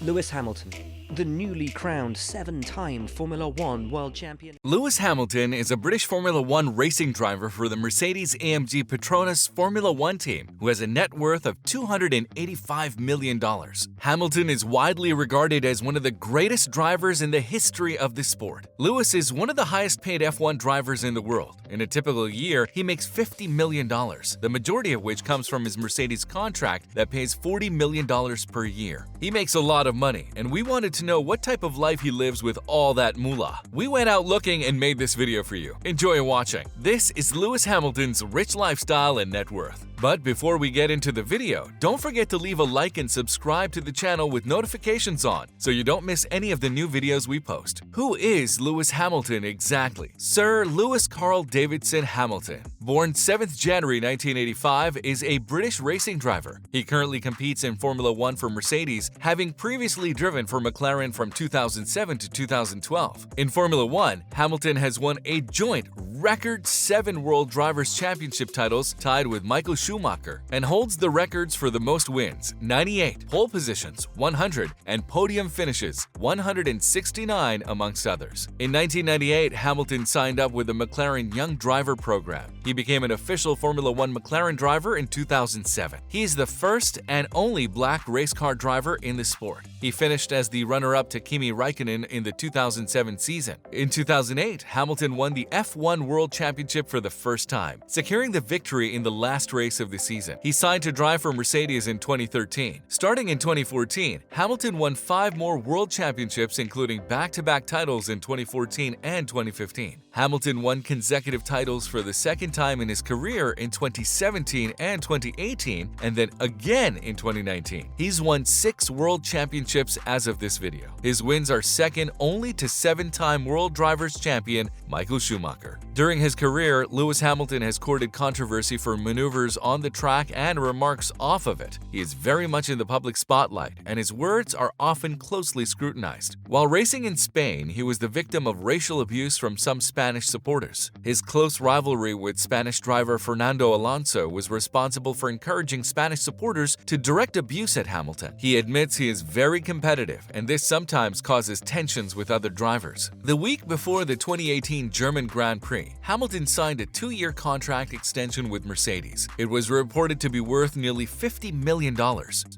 Lewis Hamilton, the newly crowned 7-time Formula One world champion. Lewis Hamilton is a British Formula One racing driver for the Mercedes-AMG Petronas Formula One team who has a net worth of $285 million. Hamilton is widely regarded as one of the greatest drivers in the history of the sport. Lewis is one of the highest-paid F1 drivers in the world. In a typical year, he makes $50 million, the majority of which comes from his Mercedes contract that pays $40 million per year. He makes a lot of money, and we wanted to know what type of life he lives with all that moolah. We went out looking and made this video for you. Enjoy watching. This is Lewis Hamilton's rich lifestyle and net worth. But before we get into the video, don't forget to leave a like and subscribe to the channel with notifications on so you don't miss any of the new videos we post. Who is Lewis Hamilton exactly? Sir Lewis Carl Davidson Hamilton, born 7th January 1985, is a British racing driver. He currently competes in Formula One for Mercedes, having previously driven for McLaren from 2007 to 2012. In Formula One, Hamilton has won a joint record 7 World Drivers' Championship titles, tied with Michael Schumacher, and holds the records for the most wins, 98, pole positions, 100, and podium finishes, 169 amongst others. In 1998, Hamilton signed up with the McLaren Young Driver program. He became an official Formula One McLaren driver in 2007. He is the first and only black race car driver in the sport. He finished as the runner-up to Kimi Räikkönen in the 2007 season. In 2008, Hamilton won the F1 World Championship for the first time, securing the victory in the last race of the season. He signed to drive for Mercedes in 2013. Starting in 2014, Hamilton won 5 more world championships, including back-to-back titles in 2014 and 2015. Hamilton won consecutive titles for the second time in his career in 2017 and 2018, and then again in 2019. He's won 6 world championships as of this video. His wins are second only to 7-time world drivers champion Michael Schumacher. During his career, Lewis Hamilton has courted controversy for maneuvers on the track and remarks off of it. He is very much in the public spotlight, and his words are often closely scrutinized. While racing in Spain, he was the victim of racial abuse from some Spanish supporters. His close rivalry with Spanish driver Fernando Alonso was responsible for encouraging Spanish supporters to direct abuse at Hamilton. He admits he is very competitive, and this sometimes causes tensions with other drivers. The week before the 2018 German Grand Prix, Hamilton signed a 2-year contract extension with Mercedes. It was reported to be worth nearly $50 million.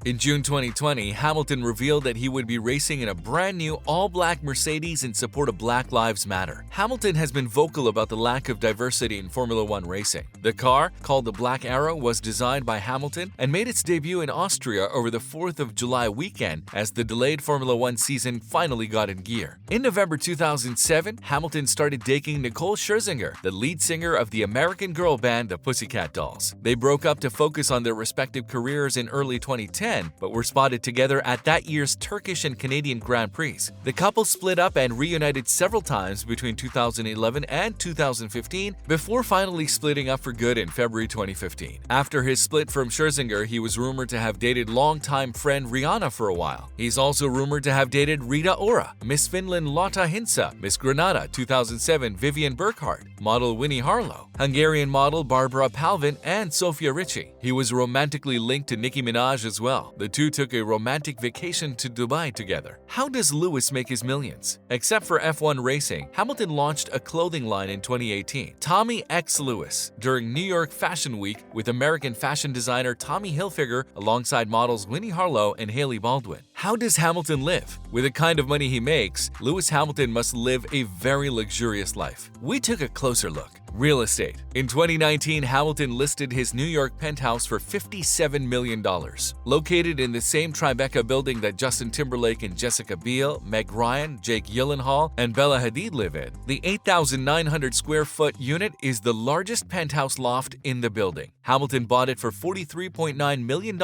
In June 2020, Hamilton revealed that he would be racing in a brand new all-black Mercedes in support of Black Lives Matter. Hamilton has been vocal about the lack of diversity in Formula One racing. The car, called the Black Arrow, was designed by Hamilton and made its debut in Austria over the 4th of July weekend as the delayed Formula One season finally got in gear. In November 2007, Hamilton started dating Nicole Scherzinger, the lead singer of the American girl band the Pussycat Dolls. They broke up to focus on their respective careers in early 2010, but were spotted together at that year's Turkish and Canadian Grand Prix. The couple split up and reunited several times between 2011 and 2015 before finally splitting up for good in February 2015. After his split from Scherzinger, he was rumored to have dated longtime friend Rihanna for a while. He's also rumored to have dated Rita Ora, Miss Finland Lotta Hintsa, Miss Granada 2007 Vivian Burkhardt, model Winnie Harlow, Hungarian model Barbara Palvin, and Sofia Richie. He was romantically linked to Nicki Minaj as well. The two took a romantic vacation to Dubai together. How does Lewis make his millions? Except for F1 racing, Hamilton launched a clothing line in 2018, Tommy X Lewis, during New York Fashion Week with American fashion designer Tommy Hilfiger alongside models Winnie Harlow and Hailey Baldwin. How does Hamilton live? With the kind of money he makes, Lewis Hamilton must live a very luxurious life. We took a closer look. Real estate. In 2019, Hamilton listed his New York penthouse for $57 million. Located in the same Tribeca building that Justin Timberlake and Jessica Biel, Meg Ryan, Jake Gyllenhaal, and Bella Hadid live in, the 8,900 square foot unit is the largest penthouse loft in the building. Hamilton bought it for $43.9 million in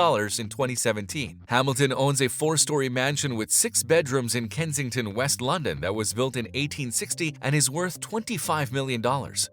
2017. Hamilton owns a 4-story mansion with 6 bedrooms in Kensington, West London that was built in 1860 and is worth $25 million.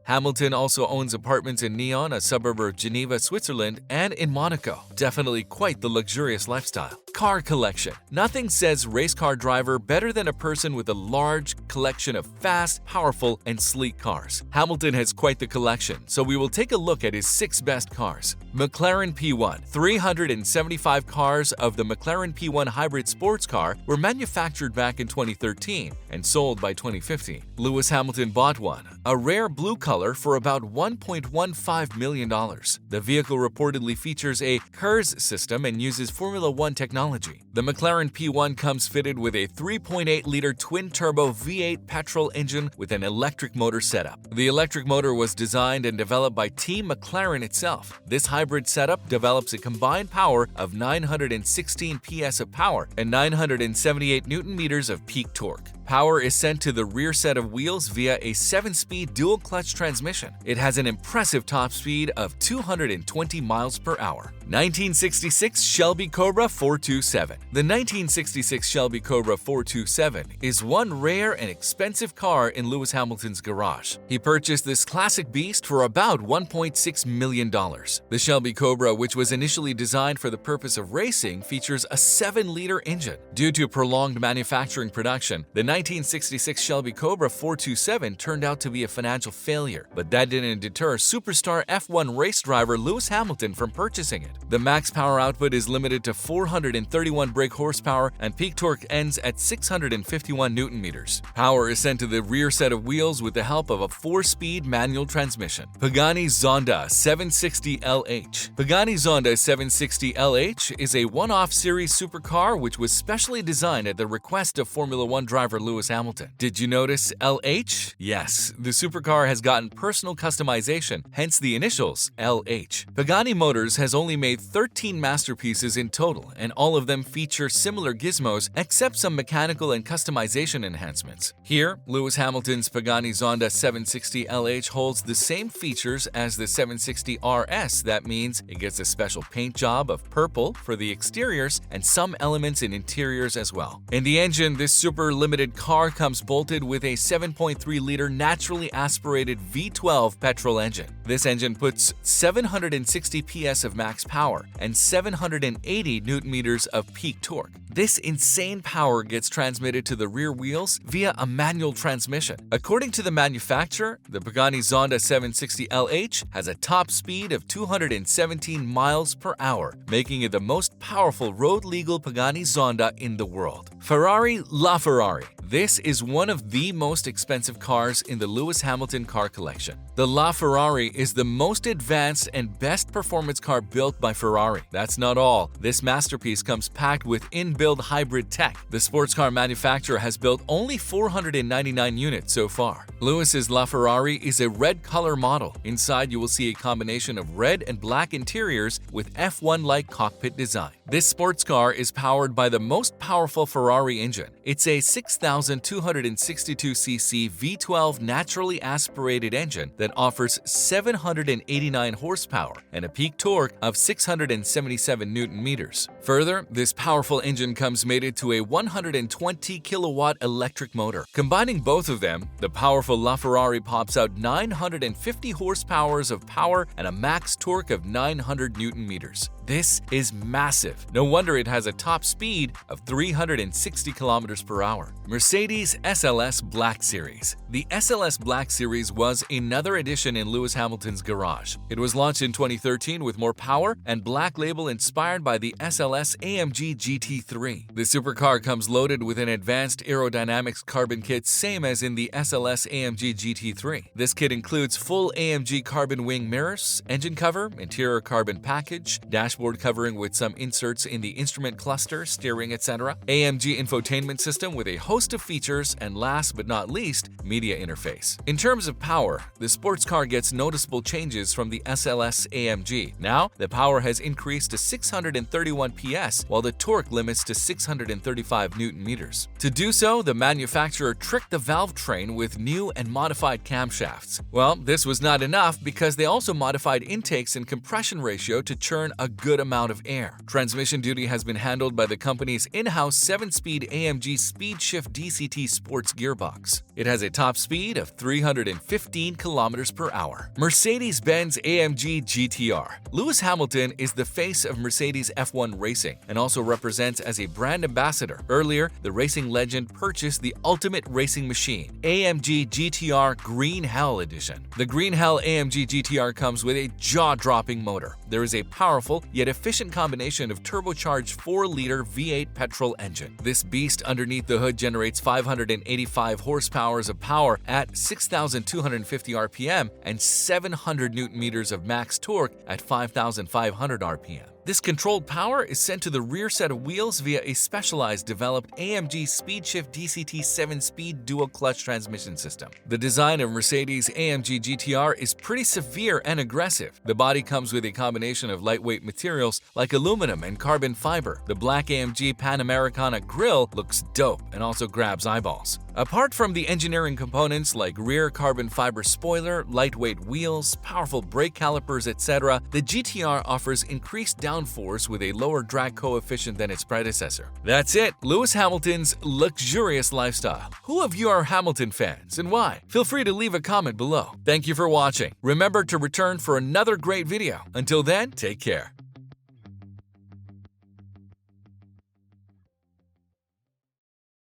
Hamilton also owns apartments in Nyon, a suburb of Geneva, Switzerland, and in Monaco. Definitely quite the luxurious lifestyle. Car collection. Nothing says race car driver better than a person with a large collection of fast, powerful, and sleek cars. Hamilton has quite the collection, so we will take a look at his 6 best cars. McLaren P1. 375 cars of the McLaren P1 hybrid sports car were manufactured back in 2013 and sold by 2015. Lewis Hamilton bought one, a rare blue color, for about $1.15 million. The vehicle reportedly features a Cars system and uses Formula One technology. The McLaren P1 comes fitted with a 3.8-liter twin-turbo V8 petrol engine with an electric motor setup. The electric motor was designed and developed by Team McLaren itself. This hybrid setup develops a combined power of 916 PS of power and 978 Newton-meters of peak torque. Power is sent to the rear set of wheels via a 7-speed dual-clutch transmission. It has an impressive top speed of 220 miles per hour. 1966 Shelby Cobra 427. The 1966 Shelby Cobra 427 is one rare and expensive car in Lewis Hamilton's garage. He purchased this classic beast for about $1.6 million. The Shelby Cobra, which was initially designed for the purpose of racing, features a 7-liter engine. Due to prolonged manufacturing production, the 1966 Shelby Cobra 427 turned out to be a financial failure, but that didn't deter superstar F1 race driver Lewis Hamilton from purchasing it. The max power output is limited to 431 brake horsepower and peak torque ends at 651 Newton-meters. Power is sent to the rear set of wheels with the help of a 4-speed manual transmission. Pagani Zonda 760LH. Pagani Zonda 760LH is a one-off series supercar which was specially designed at the request of Formula One driver Lewis Hamilton. Did you notice LH? Yes, the supercar has gotten personal customization, hence the initials LH. Pagani Motors has only made 13 masterpieces in total, and all of them feature similar gizmos except some mechanical and customization enhancements. Here, Lewis Hamilton's Pagani Zonda 760LH holds the same features as the 760 RS. That means it gets a special paint job of purple for the exteriors and some elements in interiors as well. In the engine, this super limited car comes bolted with a 7.3-liter naturally aspirated V12 petrol engine. This engine puts 760 PS of max power and 780 Newton-meters of peak torque. This insane power gets transmitted to the rear wheels via a manual transmission. According to the manufacturer, the Pagani Zonda 760LH has a top speed of 217 miles per hour, making it the most powerful road-legal Pagani Zonda in the world. Ferrari LaFerrari. This is one of the most expensive cars in the Lewis Hamilton car collection. The LaFerrari is the most advanced and best performance car built by Ferrari. That's not all. This masterpiece comes packed with inbuilt hybrid tech. The sports car manufacturer has built only 499 units so far. Lewis's LaFerrari is a red color model. Inside you will see a combination of red and black interiors with F1-like cockpit design. This sports car is powered by the most powerful Ferrari engine. It's a 6,262cc V12 naturally aspirated engine that offers 789 horsepower and a peak torque of 677 Newton-meters. Further, this powerful engine comes mated to a 120 kilowatt electric motor. Combining both of them, the powerful LaFerrari pops out 950 horsepower of power and a max torque of 900 Newton-meters. This is massive. No wonder it has a top speed of 360 kilometers per hour. Mercedes SLS Black Series. The SLS Black Series was another addition in Lewis Hamilton's garage. It was launched in 2013 with more power and black label inspired by the SLS AMG GT3. The supercar comes loaded with an advanced aerodynamics carbon kit, same as in the SLS AMG GT3. This kit includes full AMG carbon wing mirrors, engine cover, interior carbon package, dashboard covering with some inserts in the instrument cluster, steering, etc., AMG infotainment system with a host of features, and last but not least, media interface. In terms of power, the sports car gets noticeable changes from the SLS AMG. Now, the power has increased to 631 PS, while the torque limits to 635 Newton-meters. To do so, the manufacturer tricked the valve train with new and modified camshafts. Well, this was not enough because they also modified intakes and compression ratio to churn a good good amount of air. Transmission duty has been handled by the company's in-house 7-speed AMG Speed Shift DCT Sports gearbox. It has a top speed of 315 kilometers per hour. Mercedes-Benz AMG GTR. Lewis Hamilton is the face of Mercedes F1 racing and also represents as a brand ambassador. Earlier, the racing legend purchased the ultimate racing machine, AMG GTR Green Hell Edition. The Green Hell AMG GTR comes with a jaw-dropping motor. There is a powerful yet efficient combination of turbocharged 4-liter V8 petrol engine. This beast underneath the hood generates 585 horsepower of power at 6,250 RPM and 700 Nm of max torque at 5,500 RPM. This controlled power is sent to the rear set of wheels via a specialized developed AMG SpeedShift DCT 7-speed dual-clutch transmission system. The design of Mercedes AMG GTR is pretty severe and aggressive. The body comes with a combination of lightweight materials like aluminum and carbon fiber. The black AMG Panamericana grille looks dope and also grabs eyeballs. Apart from the engineering components like rear carbon fiber spoiler, lightweight wheels, powerful brake calipers, etc., the GTR offers increased downforce with a lower drag coefficient than its predecessor. That's it, Lewis Hamilton's luxurious lifestyle. Who of you are Hamilton fans and why? Feel free to leave a comment below. Thank you for watching. Remember to return for another great video. Until then, take care.